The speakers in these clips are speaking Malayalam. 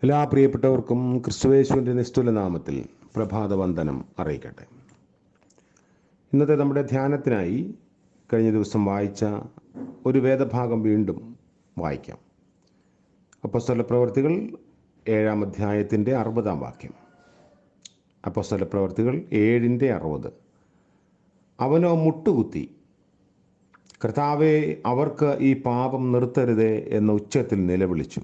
എല്ലാ പ്രിയപ്പെട്ടവർക്കും ക്രിസ്തുയേശുവിൻ്റെ നിസ്തുല നാമത്തിൽ പ്രഭാതവന്ദനം അറിയിക്കട്ടെ. ഇന്നത്തെ നമ്മുടെ ധ്യാനത്തിനായി കഴിഞ്ഞ ദിവസം വായിച്ച ഒരു വേദഭാഗം വീണ്ടും വായിക്കാം. അപ്പോസ്തലപ്രവർത്തികൾ 7-ാം അധ്യായത്തിൻ്റെ 60-ാം വാക്യം. അപ്പോസ്തലപ്രവർത്തികൾ 7:60. അവനോ മുട്ടുകുത്തി, കർത്താവേ, അവർക്ക് ഈ പാപം നിർത്തരുതേ എന്ന ഉച്ചത്തിൽ നിലവിളിച്ചു.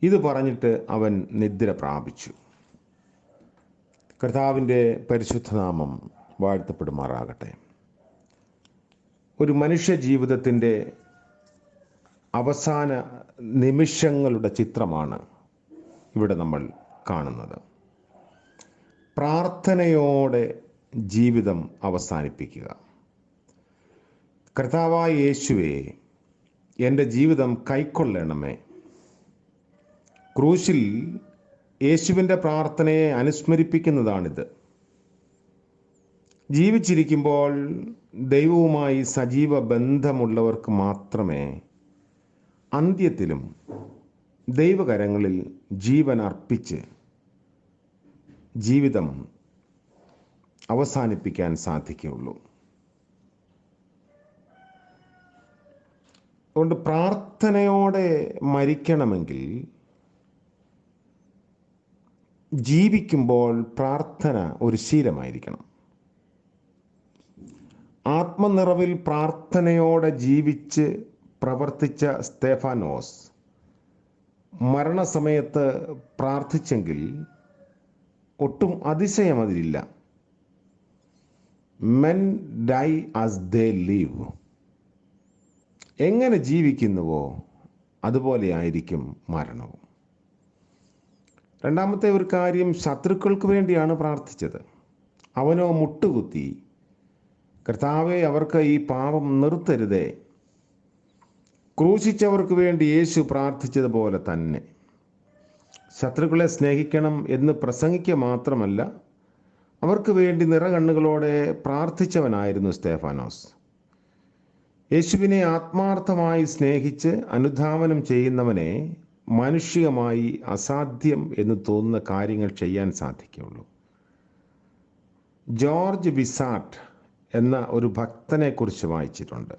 ഇത് പറഞ്ഞിട്ട് അവൻ നിദ്ര പ്രാപിച്ചു. കർത്താവിൻ്റെ പരിശുദ്ധനാമം വാഴ്ത്തപ്പെടുമാറാകട്ടെ. ഒരു മനുഷ്യ ജീവിതത്തിൻ്റെ അവസാന നിമിഷങ്ങളുടെ ചിത്രമാണ് ഇവിടെ നമ്മൾ കാണുന്നത്. പ്രാർത്ഥനയോടെ ജീവിതം അവസാനിപ്പിക്കുക. കർത്താവായ യേശുവേ, എൻ്റെ ജീവിതം കൈക്കൊള്ളണമേ. ക്രൂശിൽ യേശുവിൻ്റെ പ്രാർത്ഥനയെ അനുസ്മരിപ്പിക്കുന്നതാണിത്. ജീവിച്ചിരിക്കുമ്പോൾ ദൈവവുമായി സജീവ ബന്ധമുള്ളവർക്ക് മാത്രമേ അന്ത്യത്തിലും ദൈവകരങ്ങളിൽ ജീവൻ അർപ്പിച്ച് ജീവിതം അവസാനിപ്പിക്കാൻ സാധിക്കുകയുള്ളൂ. അതുകൊണ്ട് പ്രാർത്ഥനയോടെ മരിക്കണമെങ്കിൽ ജീവിക്കുമ്പോൾ പ്രാർത്ഥന ഒരു ശീലമായിരിക്കണം. ആത്മനിറവിൽ പ്രാർത്ഥനയോടെ ജീവിച്ച് പ്രവർത്തിച്ച സ്തെഫാനോസ് മരണസമയത്ത് പ്രാർത്ഥിച്ചെങ്കിൽ ഒട്ടും അതിശയം അതിലില്ല. Men die as they live. എങ്ങനെ ജീവിക്കുന്നുവോ അതുപോലെ ആയിരിക്കും മരണവും. രണ്ടാമത്തെ ഒരു കാര്യം, ശത്രുക്കൾക്ക് വേണ്ടിയാണ് പ്രാർത്ഥിച്ചത്. അവനോ മുട്ടുകുത്തി, കർത്താവേ, അവർക്ക് ഈ പാപം നിർത്തരുതേ. ക്രൂശിച്ചവർക്ക് വേണ്ടി യേശു പ്രാർത്ഥിച്ചതുപോലെ തന്നെ ശത്രുക്കളെ സ്നേഹിക്കണം എന്ന് പ്രസംഗിക്കുക മാത്രമല്ല, അവർക്ക് വേണ്ടി നിറകണ്ണുകളോടെ പ്രാർത്ഥിച്ചവനായിരുന്നു സ്തെഫാനോസ്. യേശുവിനെ ആത്മാർത്ഥമായി സ്നേഹിച്ച് അനുധാവനം ചെയ്യുന്നവനെ മാനുഷികമായി അസാധ്യം എന്ന് തോന്നുന്ന കാര്യങ്ങൾ ചെയ്യാൻ സാധിക്കുകയുള്ളൂ. ജോർജ് വിസാട്ട് എന്ന ഒരു ഭക്തനെക്കുറിച്ച് വായിച്ചിട്ടുണ്ട്.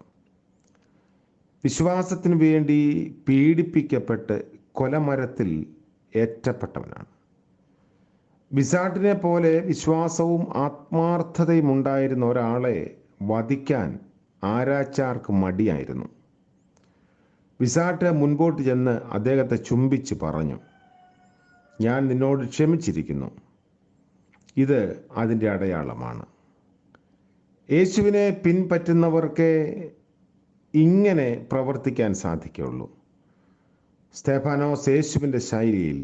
വിശ്വാസത്തിന് വേണ്ടി പീഡിപ്പിക്കപ്പെട്ട് കൊലമരത്തിൽ ഏറ്റപ്പെട്ടവനാണ്. വിസാട്ടിനെ പോലെ വിശ്വാസവും ആത്മാർത്ഥതയും ഉണ്ടായിരുന്ന ഒരാളെ വധിക്കാൻ ആരാച്ചാർക്ക് മടിയായിരുന്നു. വിസാട്ട് മുൻപോട്ട് ചെന്ന് അദ്ദേഹത്തെ ചുംബിച്ച് പറഞ്ഞു, ഞാൻ നിന്നോട് ക്ഷമിച്ചിരിക്കുന്നു. ഇത് അതിൻ്റെ അടയാളമാണ്. യേശുവിനെ പിൻപറ്റുന്നവർക്ക് ഇങ്ങനെ പ്രവർത്തിക്കാൻ സാധിക്കുകയുള്ളൂ. സ്തെഫാനോസ് യേശുവിൻ്റെ ശൈലിയിൽ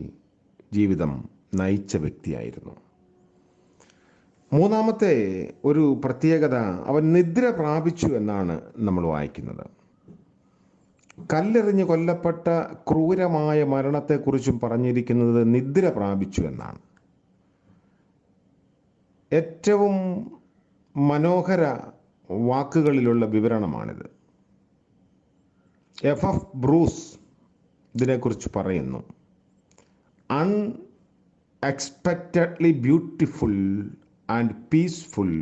ജീവിതം നയിച്ച വ്യക്തിയായിരുന്നു. മൂന്നാമത്തെ ഒരു പ്രത്യേകത, അവൻ നിദ്ര പ്രാപിച്ചു എന്നാണ് നമ്മൾ വായിക്കുന്നത്. കല്ലെറിഞ്ഞ് കൊല്ലപ്പെട്ട ക്രൂരമായ മരണത്തെക്കുറിച്ചും പറഞ്ഞിരിക്കുന്നത് നിദ്ര പ്രാപിച്ചു എന്നാണ്. ഏറ്റവും മനോഹര വാക്കുകളിലുള്ള വിവരണമാണിത്. F.F. ബ്രൂസ് ഇതിനെക്കുറിച്ച് പറയുന്നു, unexpectedly beautiful and peaceful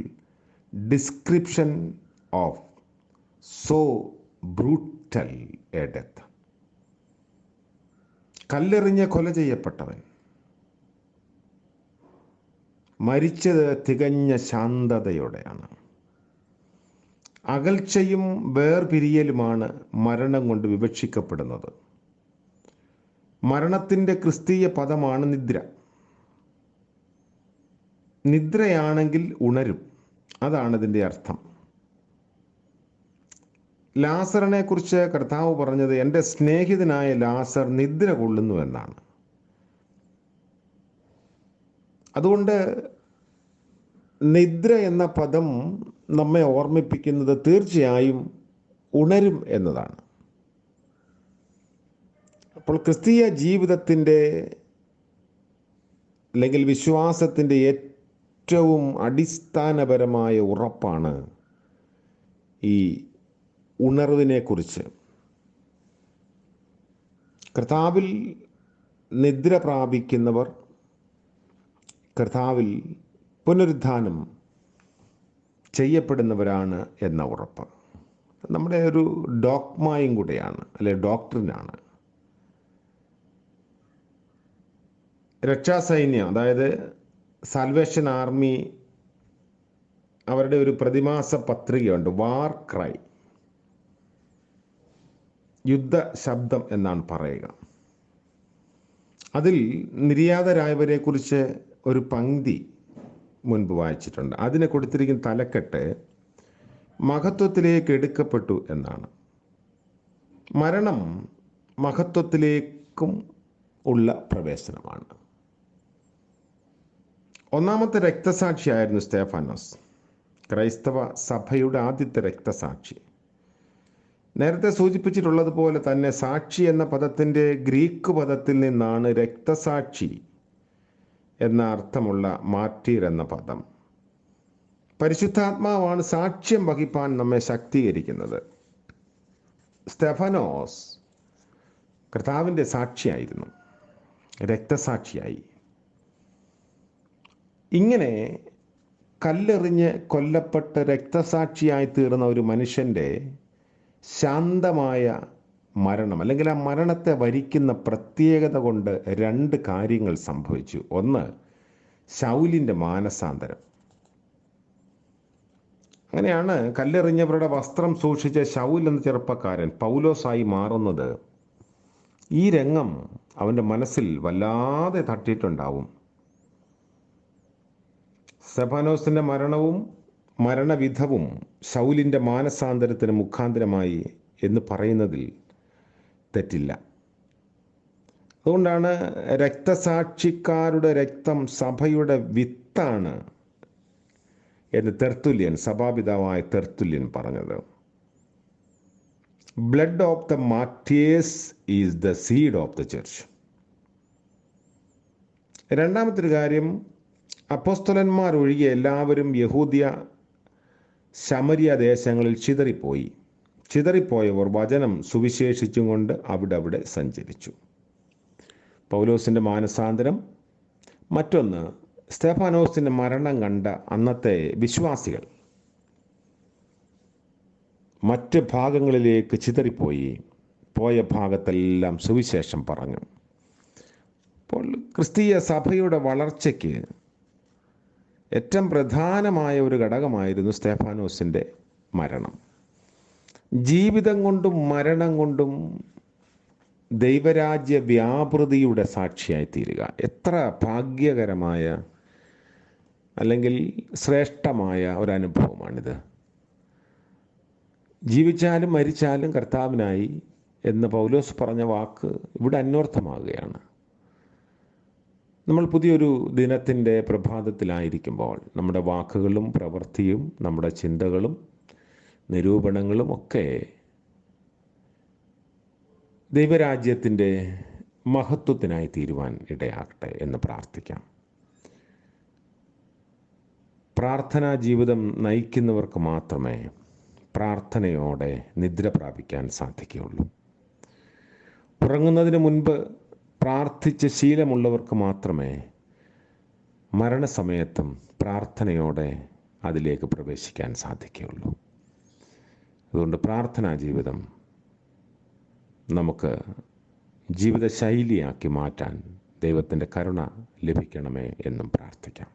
description of so brutal A death. കല്ലെറിഞ്ഞ് കൊല ചെയ്യപ്പെട്ടവൻ മരിച്ചത് തികഞ്ഞ ശാന്തതയോടെയാണ്. അകൽച്ചയും വേർപിരിയലുമാണ് മരണം കൊണ്ട് വിവക്ഷിക്കപ്പെടുന്നത്. മരണത്തിൻ്റെ ക്രിസ്തീയ പദമാണ് നിദ്ര. നിദ്രയാണെങ്കിൽ ഉണരും, അതാണ് ഇതിൻ്റെ അർത്ഥം. ലാസറിനെ കുറിച്ച് കർത്താവ് പറഞ്ഞത്, എൻ്റെ സ്നേഹിതനായ ലാസർ നിദ്ര കൊള്ളുന്നു എന്നാണ്. അതുകൊണ്ട് നിദ്ര എന്ന പദം നമ്മെ ഓർമ്മിപ്പിക്കുന്നത് തീർച്ചയായും ഉണരും എന്നതാണ്. അപ്പോൾ ക്രിസ്തീയ ജീവിതത്തിൻ്റെ അല്ലെങ്കിൽ വിശ്വാസത്തിൻ്റെ ഏറ്റവും അടിസ്ഥാനപരമായ ഉറപ്പാണ് ഈ ഉണർവിനെക്കുറിച്ച്. കർത്താവിൽ നിദ്ര പ്രാപിക്കുന്നവർ കർത്താവിൽ പുനരുത്ഥാനം ചെയ്യപ്പെടുന്നവരാണ് എന്ന ഉറപ്പ് നമ്മുടെ ഒരു ഡോക്മായും കൂടെയാണ്, അല്ലെ ഡോക്ട്രിനാണ്. രക്ഷാസൈന്യം, അതായത് സാൽവേഷൻ ആർമി, അവരുടെ ഒരു പ്രതിമാസ പത്രികയുണ്ട്, വാർ ക്രൈ, യുദ്ധ ശബ്ദം എന്നാണ് പറയുക. അതിൽ നിര്യാതരായവരെ കുറിച്ച് ഒരു പങ്ക്തി മുൻപ് വായിച്ചിട്ടുണ്ട്. അതിന് കൊടുത്തിരിക്കുന്ന തലക്കെട്ട് മഹത്വത്തിലേക്ക് എടുക്കപ്പെട്ടു എന്നാണ്. മരണം മഹത്വത്തിലേക്കും ഉള്ള പ്രവേശനമാണ്. ഒന്നാമത്തെ രക്തസാക്ഷിയായിരുന്നു സ്തേഫാനോസ്, ക്രൈസ്തവ സഭയുടെ ആദ്യത്തെ രക്തസാക്ഷി. നേരത്തെ സൂചിപ്പിച്ചിട്ടുള്ളതുപോലെ തന്നെ സാക്ഷി എന്ന പദത്തിൻ്റെ ഗ്രീക്ക് പദത്തിൽ നിന്നാണ് രക്തസാക്ഷി എന്ന അർത്ഥമുള്ള മാർട്ടീർ എന്ന പദം. പരിശുദ്ധാത്മാവാണ് സാക്ഷ്യം വഹിപ്പാൻ നമ്മെ ശക്തീകരിക്കുന്നത്. സ്തെഫാനോസ് കർത്താവിൻ്റെ സാക്ഷിയായിരുന്നു, രക്തസാക്ഷിയായി. ഇങ്ങനെ കല്ലെറിഞ്ഞ് കൊല്ലപ്പെട്ട് രക്തസാക്ഷിയായി തീർന്ന ഒരു മനുഷ്യൻ്റെ ശാന്തമായ മരണം, അല്ലെങ്കിൽ ആ മരണത്തെ വരിക്കുന്ന പ്രത്യേകത കൊണ്ട് രണ്ട് കാര്യങ്ങൾ സംഭവിച്ചു. ഒന്ന്, ശൗലിൻ്റെ മാനസാന്തരം. അങ്ങനെയാണ് കല്ലെറിഞ്ഞവരുടെ വസ്ത്രം സൂക്ഷിച്ച ശൗൽ എന്ന ചെറുപ്പക്കാരൻ പൗലോസായി മാറുന്നത്. ഈ രംഗം അവൻ്റെ മനസ്സിൽ വല്ലാതെ തട്ടിയിട്ടുണ്ടാവും. സ്തെഫാനോസിൻ്റെ മരണവും മരണവിധവും ശൗലിൻ്റെ മാനസാന്തരത്തിന് മുഖാന്തരമായി എന്ന് പറയുന്നതിൽ തെറ്റില്ല. അതുകൊണ്ടാണ് രക്തസാക്ഷിക്കാരുടെ രക്തം സഭയുടെ വിത്താണ് എന്ന് തെർത്തുല്യൻ, സഭാപിതാവായ തെർത്തുല്യൻ പറഞ്ഞത്. Blood of the martyrs is the seed of the church. രണ്ടാമത്തെ കാര്യം, അപ്പോസ്തലന്മാർ ഒഴികെ എല്ലാവരും യഹൂദ്യ ശമരിയ ദേശങ്ങളിൽ ചിതറിപ്പോയവർ വചനം സുവിശേഷിച്ചും കൊണ്ട് അവിടെ സഞ്ചരിച്ചു. പൗലോസിൻ്റെ മാനസാന്തരം. മറ്റൊന്ന്, സ്തെഫാനോസിൻ്റെ മരണം കണ്ട അന്നത്തെ വിശ്വാസികൾ മറ്റ് ഭാഗങ്ങളിലേക്ക് പോയ ഭാഗത്തെല്ലാം സുവിശേഷം പറഞ്ഞു. അപ്പോൾ ക്രിസ്തീയ സഭയുടെ വളർച്ചയ്ക്ക് ഏറ്റവും പ്രധാനമായ ഒരു ഘടകമായിരുന്നു സ്തെഫാനോസിൻ്റെ മരണം. ജീവിതം കൊണ്ടും മരണം കൊണ്ടും ദൈവരാജ്യ വ്യാപൃതിയുടെ സാക്ഷിയായി തീരുക എത്ര ഭാഗ്യകരമായ അല്ലെങ്കിൽ ശ്രേഷ്ഠമായ ഒരനുഭവമാണിത്. ജീവിച്ചാലും മരിച്ചാലും കർത്താവിനായി എന്ന് പൗലോസ് പറഞ്ഞ വാക്ക് ഇവിടെ അന്വർത്ഥമാകുകയാണ്. നമ്മൾ പുതിയൊരു ദിനത്തിൻ്റെ പ്രഭാതത്തിലായിരിക്കുമ്പോൾ നമ്മുടെ വാക്കുകളും പ്രവൃത്തിയും നമ്മുടെ ചിന്തകളും നിരൂപണങ്ങളും ഒക്കെ ദൈവരാജ്യത്തിൻ്റെ മഹത്വത്തിനായി തീരുവാൻ ഇടയാകട്ടെ എന്ന് പ്രാർത്ഥിക്കാം. പ്രാർത്ഥനാ ജീവിതം നയിക്കുന്നവർക്ക് മാത്രമേ പ്രാർത്ഥനയോടെ നിദ്ര പ്രാപിക്കാൻ സാധിക്കുകയുള്ളൂ. ഉറങ്ങുന്നതിന് മുൻപ് പ്രാർത്ഥിച്ച ശീലമുള്ളവർക്ക് മാത്രമേ മരണസമയത്തും പ്രാർത്ഥനയോടെ അതിലേക്ക് പ്രവേശിക്കാൻ സാധിക്കുകയുള്ളൂ. അതുകൊണ്ട് പ്രാർത്ഥനാ ജീവിതം നമുക്ക് ജീവിതശൈലിയാക്കി മാറ്റാൻ ദൈവത്തിൻ്റെ കരുണ ലഭിക്കണമേ എന്നും പ്രാർത്ഥിക്കാം.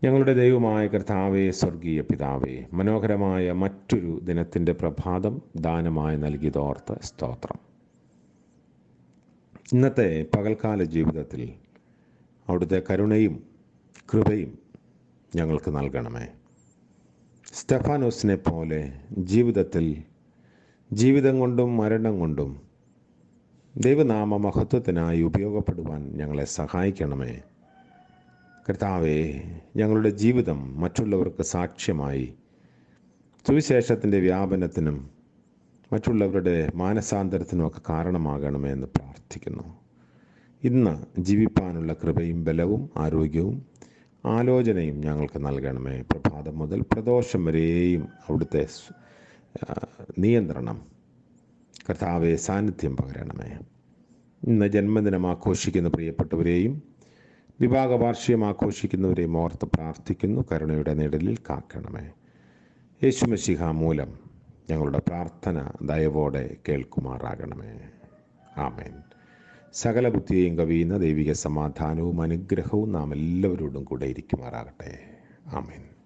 ഞങ്ങളുടെ ദൈവമായ കർത്താവേ, സ്വർഗീയ പിതാവേ, മനോഹരമായ മറ്റൊരു ദിനത്തിൻ്റെ പ്രഭാതം ദാനമായി നൽകിയതോർത്ത് സ്തോത്രം. ഇന്നത്തെ പകൽക്കാല ജീവിതത്തിൽ അവിടുത്തെ കരുണയും കൃപയും ഞങ്ങൾക്ക് നൽകണമേ. സ്തെഫാനോസിനെ പോലെ ജീവിതം കൊണ്ടും മരണം കൊണ്ടും ദൈവനാമ മഹത്വത്തിനായി ഉപയോഗപ്പെടുവാൻ ഞങ്ങളെ സഹായിക്കണമേ. കർത്താവേ, ഞങ്ങളുടെ ജീവിതം മറ്റുള്ളവർക്ക് സാക്ഷ്യമായി സുവിശേഷത്തിൻ്റെ വ്യാപനത്തിനും മറ്റുള്ളവരുടെ മാനസാന്തരത്തിനുമൊക്കെ കാരണമാകണമേ എന്ന് പ്രാർത്ഥിക്കുന്നു. ഇന്ന് ജീവിപ്പാനുള്ള കൃപയും ബലവും ആരോഗ്യവും ആലോചനയും ഞങ്ങൾക്ക് നൽകണമേ. പ്രഭാതം മുതൽ പ്രദോഷം വരെയും അവിടുത്തെ നിയന്ത്രണം, കർത്താവെ, സാന്നിധ്യം പകരണമേ. ഇന്ന് ജന്മദിനം ആഘോഷിക്കുന്ന പ്രിയപ്പെട്ടവരെയും വിവാഹ വാർഷികം ആഘോഷിക്കുന്നവരെയും ഓർത്ത് പ്രാർത്ഥിക്കുന്നു. കരുണയുടെ നിഴലിൽ കാക്കണമേ. യേശു മശിഹ മൂലം ഞങ്ങളുടെ പ്രാർത്ഥന ദയവോടെ കേൾക്കുമാറാകണമേ. ആമേൻ. സകല ബുദ്ധിയെയും കവിയുന്ന ദൈവിക സമാധാനവും അനുഗ്രഹവും നാം എല്ലാവരോടും കൂടെ ഇരിക്കുമാറാകട്ടെ. ആമേൻ.